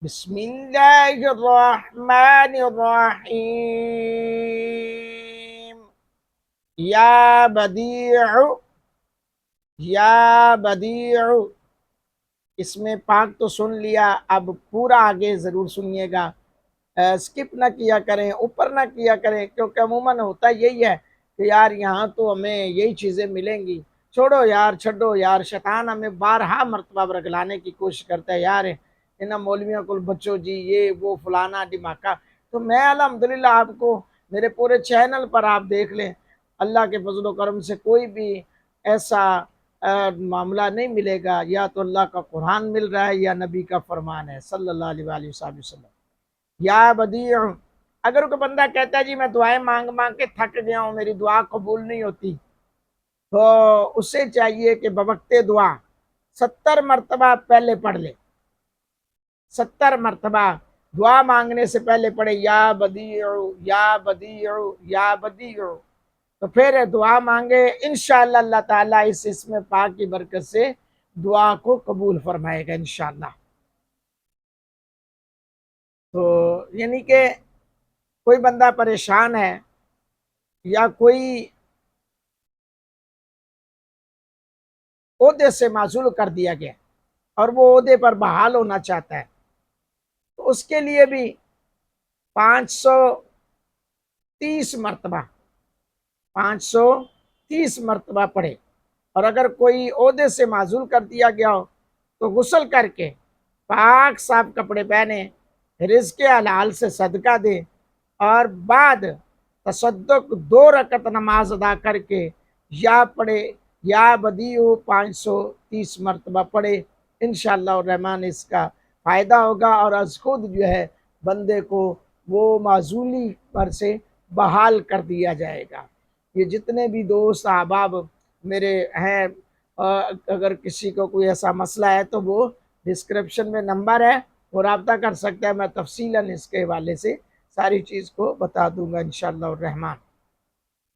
بسم اللہ الرحمن الرحیم۔ یا بدیع، یا بدیع، اس میں پاک تو سن لیا، اب پورا آگے ضرور سنیے گا، سکپ نہ کیا کریں، اوپر نہ کیا کریں، کیونکہ عموماً ہوتا یہی ہے کہ یار یہاں تو ہمیں یہی چیزیں ملیں گی، چھوڑو یار، چھڈو یار، شیطان ہمیں بارہا مرتبہ برگلانے کی کوشش کرتا ہے، یار ان مولویوں کو بچو جی، یہ وہ فلانا ڈماکہ۔ تو میں الحمدللہ آپ کو میرے پورے چینل پر آپ دیکھ لیں، اللہ کے فضل و کرم سے کوئی بھی ایسا معاملہ نہیں ملے گا، یا تو اللہ کا قرآن مل رہا ہے یا نبی کا فرمان ہے صلی اللہ علیہ وآلہ وسلم۔ یا بدیع، اگر کوئی بندہ کہتا ہے جی میں دعائیں مانگ مانگ کے تھک گیا ہوں، میری دعا قبول نہیں ہوتی، تو اسے چاہیے کہ بوقت دعا 70 مرتبہ پہلے پڑھ لے، 70 مرتبہ دعا مانگنے سے پہلے پڑھے، یا بدیع، یا بدیع، یا بدیع، تو پھر دعا مانگے، انشاءاللہ اللہ تعالیٰ اس اسم پاک کی برکت سے دعا کو قبول فرمائے گا انشاءاللہ۔ تو یعنی کہ کوئی بندہ پریشان ہے یا کوئی عہدے سے معزول کر دیا گیا اور وہ عہدے پر بحال ہونا چاہتا ہے، تو اس کے لیے بھی 530 مرتبہ 530 مرتبہ پڑھے، اور اگر کوئی عہدے سے معزول کر دیا گیا ہو تو غسل کر کے پاک صاف کپڑے پہنے، رزق حلال سے صدقہ دے، اور بعد تصدق 2 رکعت نماز ادا کر کے یا پڑھے، یا بدیع 530 مرتبہ پڑھے، انشاءاللہ الرحمن اس کا فائدہ ہوگا، اور از خود جو ہے بندے کو وہ معزولی پر سے بحال کر دیا جائے گا۔ یہ جتنے بھی دوست احباب میرے ہیں، اگر کسی کو کوئی ایسا مسئلہ ہے تو وہ ڈسکرپشن میں نمبر ہے، وہ رابطہ کر سکتا ہے، میں تفصیلاً اس کے حوالے سے ساری چیز کو بتا دوں گا انشاءاللہ الرحمن۔